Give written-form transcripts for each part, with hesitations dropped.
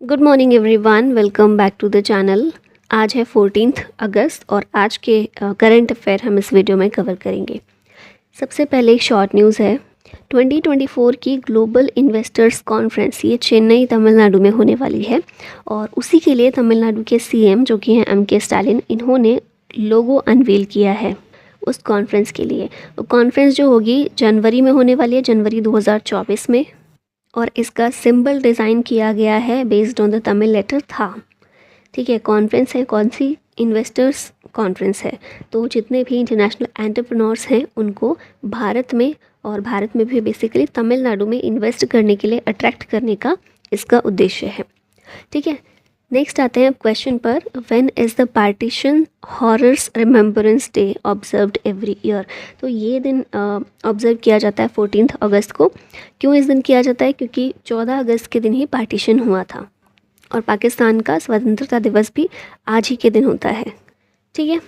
Good morning everyone, welcome back to the channel. आज है 14 अगस्त और आज के करंट अफेयर हम इस वीडियो में कवर करेंगे। सबसे पहले एक शॉर्ट न्यूज़ है। 2024 की ग्लोबल इन्वेस्टर्स कॉन्फ्रेंस ये चेन्नई तमिलनाडु में होने वाली है और उसी के लिए तमिलनाडु के सीएम जो कि हैं एम.के. स्टालिन, इन्होंने लोगो अनवील किया है उस कॉन्फ्रेंस के लिए। वो कॉन्फ्रेंस जो होगी जनवरी में होने वाली है, जनवरी 2024 में, और इसका सिंबल डिज़ाइन किया गया है based on the Tamil letter था। ठीक है, कॉन्फ्रेंस है कौन सी? इन्वेस्टर्स कॉन्फ्रेंस है। तो जितने भी इंटरनेशनल एंटरप्रेन्योर्स हैं उनको भारत में और भारत में भी बेसिकली तमिलनाडु में इन्वेस्ट करने के लिए अट्रैक्ट करने का इसका उद्देश्य है। ठीक है, नेक्स्ट आते हैं अब क्वेश्चन पर। When is the partition horrors remembrance day observed every year? तो ये दिन ऑब्ज़र्व किया जाता है 14 अगस्त को। क्यों इस दिन किया जाता है? क्योंकि 14 अगस्त के दिन ही पार्टीशन हुआ था और पाकिस्तान का स्वतंत्रता दिवस भी आज ही के दिन होता है। ठीक है,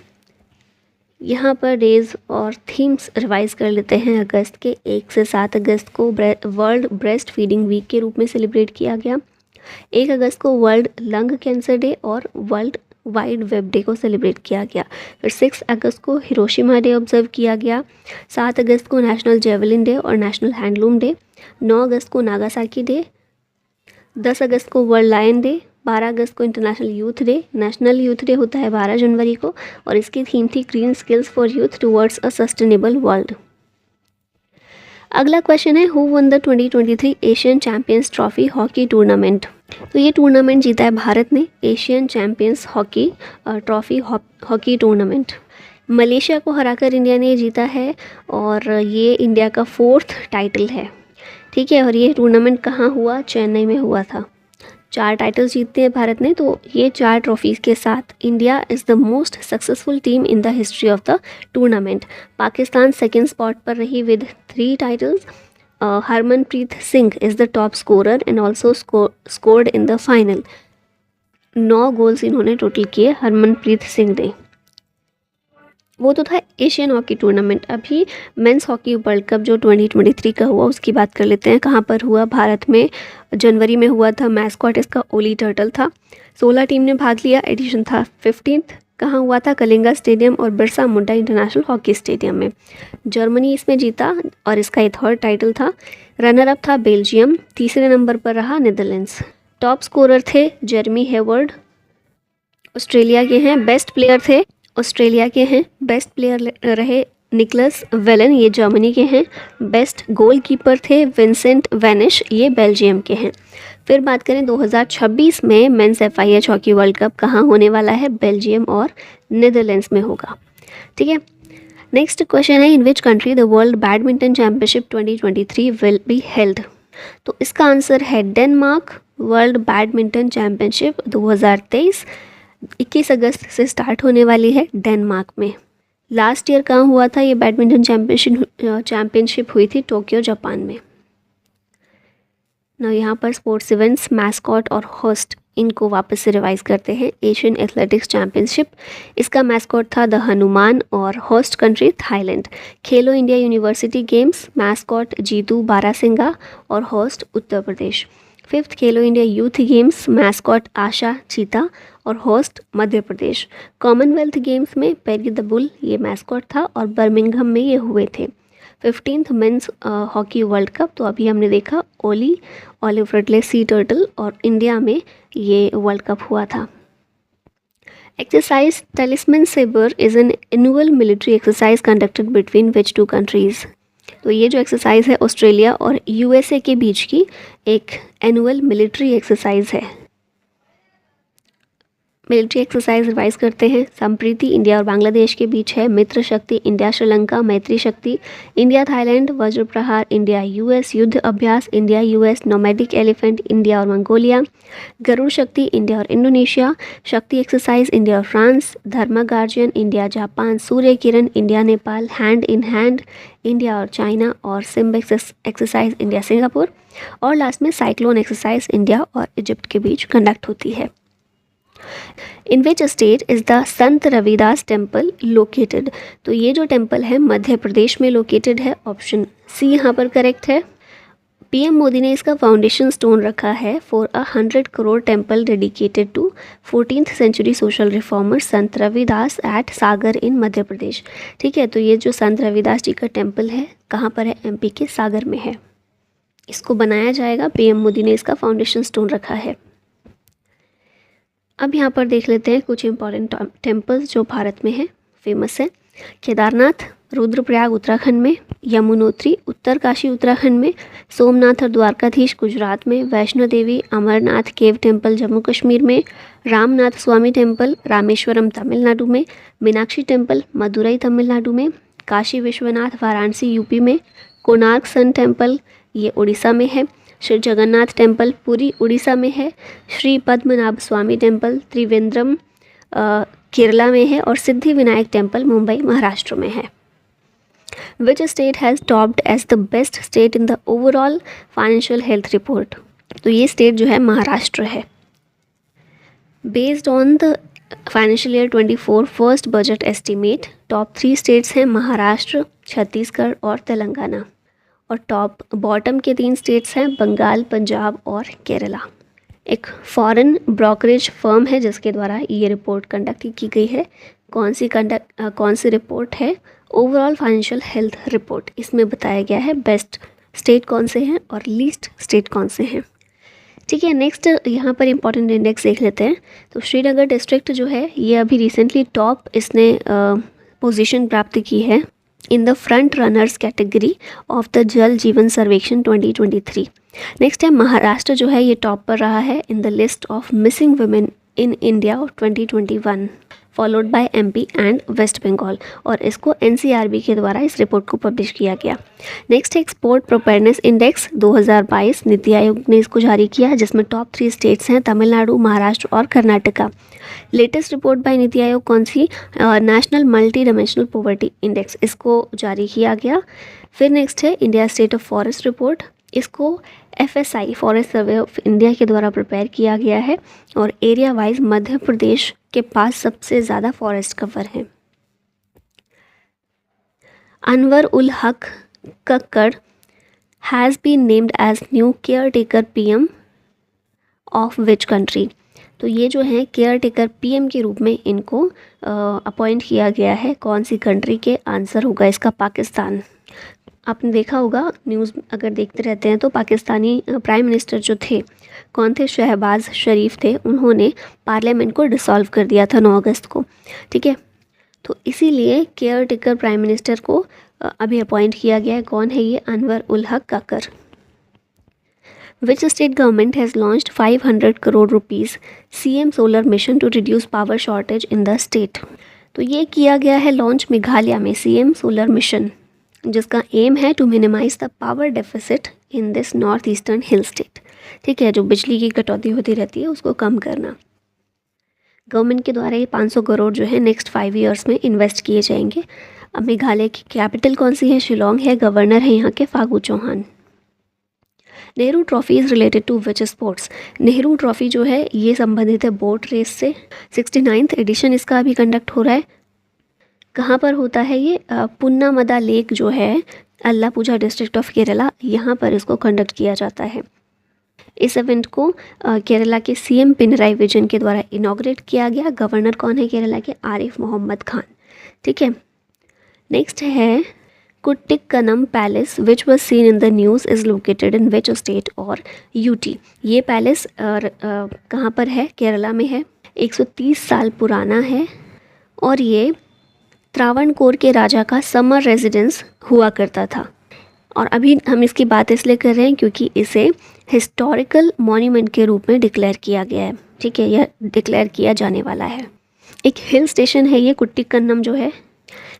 यहाँ पर डेज और थीम्स रिवाइज कर लेते हैं। अगस्त के 1 से 7 अगस्त को वर्ल्ड ब्रेस्ट फीडिंग वीक के रूप में सेलिब्रेट किया गया। 1 अगस्त को वर्ल्ड लंग कैंसर डे और वर्ल्ड वाइड वेब डे को सेलिब्रेट किया गया। फिर 6 अगस्त को हिरोशिमा डे ऑब्जर्व किया गया। 7 अगस्त को नेशनल जेवलिन डे और नेशनल हैंडलूम डे। 9 अगस्त को नागासाकी डे। 10 अगस्त को वर्ल्ड लायन डे। 12 अगस्त को international youth day. National youth day होता है 12 जनवरी को और इसकी थीम थी green skills for youth towards a sustainable world. अगला क्वेश्चन है, who one the 2023 Asian champions trophy hockey tournament? तो ये टूर्नामेंट जीता है भारत ने, Asian champions hockey trophy hockey tournament. Malaysia को हराकर इंडिया ने जीता है और ये इंडिया का 4th टाइटल है। ठीक है, और ये टूर्नामेंट कहाँ हुआ? चेन्नई में हुआ था। 4 टाइटल्स जीतते हैं भारत ने, तो ये 4 ट्रॉफीज़ के साथ India is the most successful team in the history of the tournament. Pakistan second spot पर रही with 3 titles. Harmanpreet Singh is the top scorer and also scored in the final. 9 goals इन्होंने टोटल किए हरमनप्रीत सिंह ने। वो तो था एशियन हॉकी टूर्नामेंट। अभी men's hockey world cup जो 2023 का हुआ उसकी बात कर लेते हैं। कहाँ पर हुआ? भारत में जनवरी में हुआ था। मैस्कॉट इसका ओली टर्टल था। 16 टीम ने भाग लिया। एडिशन था 15th। कहाँ हुआ था? कलिंगा स्टेडियम और Birsa Munda international hockey stadium में। जर्मनी इसमें जीता और इसका ये 3rd टाइटल था। रनर अप था बेल्जियम। तीसरे नंबर पर रहा नीदरलैंड्स। टॉप स्कोरर थे जेरेमी हेवर्ड, ऑस्ट्रेलिया के हैं। बेस्ट प्लेयर थे ऑस्ट्रेलिया के हैं। बेस्ट प्लेयर रहे निकलस वेलन, ये जर्मनी के हैं। बेस्ट गोलकीपर थे विंसेंट वैनिश, ये बेल्जियम के हैं। फिर बात करें 2026 में men's FIH hockey world cup कहाँ होने वाला है? बेल्जियम और नीदरलैंड्स में होगा। ठीक है, नेक्स्ट क्वेश्चन है, in which country the world badminton championship 2023 will be held? तो इसका आंसर है डेनमार्क। वर्ल्ड बैडमिंटन चैंपियनशिप 2023 21 अगस्त से स्टार्ट होने वाली है डेनमार्क में। लास्ट ईयर कहाँ हुआ था ये बैडमिंटन चैंपियनशिप? हुई थी टोक्यो जापान में। ना यहाँ पर स्पोर्ट्स इवेंट्स, मैस्कॉट और होस्ट, इनको वापस से रिवाइज करते हैं। एशियन एथलेटिक्स चैंपियनशिप, इसका मैस्कॉट था द हनुमान और host country Thailand. Khelo India university games, mascot Jeetu Barasingha और host Uttar Pradesh. 5th Khelo India youth games, mascot Asha Cheetah और host Madhya Pradesh. Commonwealth games में पेरी द बुल ये मैस्कॉट था और बर्मिंघम में ये हुए थे। 15th men's hockey world cup, तो अभी हमने देखा ऑलिव रिडले सी टर्टल, और इंडिया में ये वर्ल्ड कप हुआ था। Exercise Talisman Sabre is an annual military exercise conducted between which 2 countries? तो ये जो एक्सरसाइज है ऑस्ट्रेलिया और USA के बीच की एक एनुअल मिलिट्री एक्सरसाइज है। मिलिट्री एक्सरसाइज रिवाइज करते हैं। संप्रीति इंडिया और बांग्लादेश के बीच है। मित्र शक्ति इंडिया श्रीलंका, मैत्री शक्ति इंडिया थाईलैंड, वज्र प्रहार इंडिया US, युद्ध अभ्यास India US, nomadic elephant India और मंगोलिया, गरुड़ शक्ति इंडिया और इंडोनेशिया, शक्ति एक्सरसाइज इंडिया और France, Dharma guardian India Japan, Surya Kiran India Nepal, hand in hand India और चाइना, और सिम्ब एक्सरसाइज इंडिया सिंगापुर, और लास्ट में साइक्लोन एक्सरसाइज इंडिया और इजिप्ट के बीच कंडक्ट होती है। In which state is the Sant Ravidas temple located? तो ये जो टेम्पल है मध्य प्रदेश में लोकेटेड है। ऑप्शन सी यहाँ पर करेक्ट है। पीएम मोदी ने इसका फाउंडेशन स्टोन रखा है for 100 crore temple dedicated to 14th century social reformer Sant Ravidas eight सागर इन मध्य प्रदेश। ठीक है, तो ये जो संत रविदास जी का टेम्पल है कहाँ पर है? एमपी के सागर में है। इसको बनाया जाएगा, पीएम मोदी ने इसका फाउंडेशन स्टोन रखा है। अब यहाँ पर देख लेते हैं कुछ इंपॉर्टेंट टेम्पल्स जो भारत में है, फेमस है। केदारनाथ रुद्रप्रयाग उत्तराखंड में, यमुनोत्री उत्तरकाशी उत्तराखंड में, सोमनाथ और द्वारकाधीश गुजरात में, वैष्णो देवी अमरनाथ केव टेम्पल जम्मू कश्मीर में, रामनाथ स्वामी टेम्पल रामेश्वरम तमिलनाडु में, मीनाक्षी टेम्पल मदुरई तमिलनाडु में, काशी विश्वनाथ वाराणसी यूपी में, कोणार्क सन टेम्पल ये उड़ीसा में है, श्री जगन्नाथ टेम्पल पुरी उड़ीसा में है, श्री पद्मनाभ स्वामी टेम्पल त्रिवेंद्रम केरला में है, और सिद्धि विनायक टेम्पल मुंबई महाराष्ट्र में है। Which state has topped as the best state in the overall financial health report? तो ये स्टेट जो है महाराष्ट्र है। Based on the financial year 24 first budget estimate, top 3 states हैं महाराष्ट्र, छत्तीसगढ़ और तेलंगाना, और टॉप बॉटम के 3 स्टेट्स हैं बंगाल, पंजाब और केरला। एक फॉरेन ब्रोकरेज फर्म है जिसके द्वारा ये रिपोर्ट कंडक्ट की गई है। कौन सी रिपोर्ट है? Overall financial health report. इसमें बताया गया है बेस्ट स्टेट कौन से हैं और लीस्ट स्टेट कौन से हैं। ठीक है, नेक्स्ट यहाँ पर इंपॉर्टेंट इंडेक्स देख लेते हैं। तो श्रीनगर डिस्ट्रिक्ट जो है ये अभी रिसेंटली टॉप इसने पोजीशन प्राप्त की है in the front runners category of the जल जीवन सर्वेक्षण 2023। नेक्स्ट है महाराष्ट्र जो है ये टॉप पर रहा है in the list of missing women in India of 2021, followed by MP and West Bengal, और इसको एनसीआरबी के द्वारा इस रिपोर्ट को पब्लिश किया गया। नेक्स्ट है एक्सपोर्ट प्रोपेयरनेस इंडेक्स 2022, नीति आयोग ने इसको जारी किया, जिसमें टॉप 3 स्टेट्स हैं तमिलनाडु, महाराष्ट्र और Karnataka. Latest report by NITI Aayog कौन सी? National multidimensional poverty index, इसको जारी किया गया। फिर नेक्स्ट है India state of forest report, इसको FSI forest survey of India के द्वारा प्रिपेयर किया गया है, और एरिया वाइज मध्य प्रदेश के पास सबसे ज़्यादा फॉरेस्ट कवर है। Anwar ul Haq Kakar has been named as new caretaker PM of which country? तो ये जो है केयर टेकर PM के रूप में इनको अपॉइंट किया गया है। कौन सी कंट्री के? आंसर होगा इसका पाकिस्तान। आपने देखा होगा न्यूज़ अगर देखते रहते हैं तो पाकिस्तानी प्राइम मिनिस्टर जो थे कौन थे? शहबाज शरीफ थे। उन्होंने पार्लियामेंट को डिसॉल्व कर दिया था 9 अगस्त को। ठीक है, तो इसीलिए केयर टेकर प्राइम मिनिस्टर को अभी अपॉइंट किया गया है। कौन है ये? Anwar ul Haq Kakar. Which state government has launched 500 crore rupees CM solar mission to reduce power shortage in the state? तो ये किया गया है लॉन्च मेघालय में CM सोलर मिशन, जिसका एम है to minimise the power deficit in this north eastern hill state. ठीक है, जो बिजली की कटौती होती रहती है उसको कम करना। गवर्नमेंट के द्वारा ये 500 करोड़ जो है नेक्स्ट 5 ईयर्स में इन्वेस्ट किए जाएंगे। अब मेघालय की कैपिटल कौन सी है? शिलोंग है। गवर्नर है यहाँ के Phagu Chauhan. Nehru trophy is related to which sports? Nehru trophy जो है ये संबंधित है बोट रेस से। 69th एडिशन इसका अभी कंडक्ट हो रहा है। कहाँ पर होता है ये? पुन्नामदा लेक जो है अल्लापुझा डिस्ट्रिक्ट ऑफ केरला, यहाँ पर इसको कंडक्ट किया जाता है। इस इवेंट को केरला के CM पिनराई विजयन के द्वारा इनॉग्रेट किया गया। गवर्नर कौन है केरला के? आरिफ मोहम्मद खान। ठीक है, नेक्स्ट है Kuttikkanam palace which was seen in the news is located in which state और UT? ये पैलेस कहाँ पर है? केरला में है। 130 साल पुराना है और ये त्रावणकोर के राजा का समर रेजिडेंस हुआ करता था। और अभी हम इसकी बात इसलिए कर रहे हैं क्योंकि इसे हिस्टोरिकल मॉन्यूमेंट के रूप में डिक्लेयर किया गया है। ठीक है, यह डिक्लेयर किया जाने वाला है। एक हिल स्टेशन है ये कुट्टिक्कनम जो है।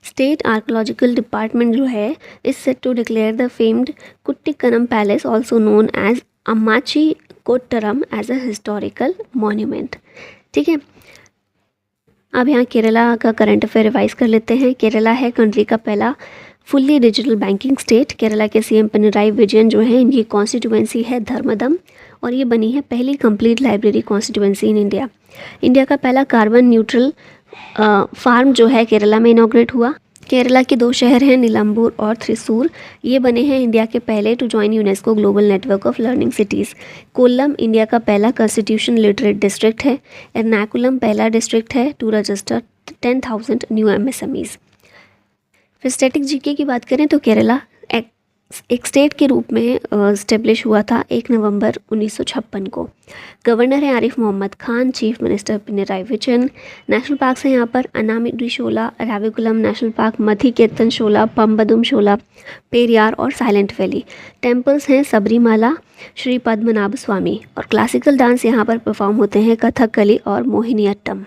स्टेट आर्कोलॉजिकल डिपार्टमेंट जो है is set to declare the famed Kuttikkanam palace also known as Ammachi Kottaram as a historical monument. ठीक है, अब यहाँ केरला का करंट अफेयर रिवाइज कर लेते हैं। केरला है कंट्री का पहला fully digital banking state. Kerala के CM पिनराई विजयन जो है इनकी कॉन्स्टिट्यूएंसी है धर्मदम, और ये बनी है पहली complete library constituency in India. India का पहला कार्बन न्यूट्रल फार्म जो है केरला में इनॉग्रेट हुआ। केरला के 2 शहर हैं नीलाम्बूर और थ्रिसूर। ये बने हैं इंडिया के पहले to join UNESCO global network of learning cities. Kollam India का पहला कॉन्स्टिट्यूशन लिटरेट डिस्ट्रिक्ट है। एर्नाकुलम पहला डिस्ट्रिक्ट है टू रजिस्टर 10,000 न्यू MSMEs। फिर स्टैटिक जीके की बात करें तो केरला एक स्टेट के रूप में इस्टेब्लिश हुआ था 1 नवंबर 1956 को। गवर्नर है Arif Mohammad Khan, chief minister Pinarayi Vijayan. National parks हैं यहाँ पर अनामिडी शोला, राविकुलम नेशनल पार्क, मधीकेतन शोला, पम्बदुम शोला, पेरियार और साइलेंट वैली। टेम्पल्स हैं सबरीमाला, श्री पद्मनाभ स्वामी। और क्लासिकल डांस यहाँ पर परफॉर्म होते हैं कथकली और मोहिनीअट्टम।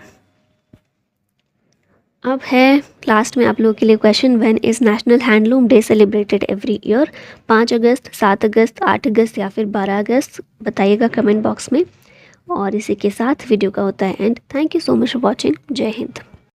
अब है लास्ट में आप लोगों के लिए question, when is national handloom day celebrated every year? 5 अगस्त, 7 अगस्त, 8 अगस्त या फिर 12 अगस्त? बताइएगा कमेंट बॉक्स में। और इसी के साथ वीडियो का होता है and. Thank you so much for watching. जय हिंद।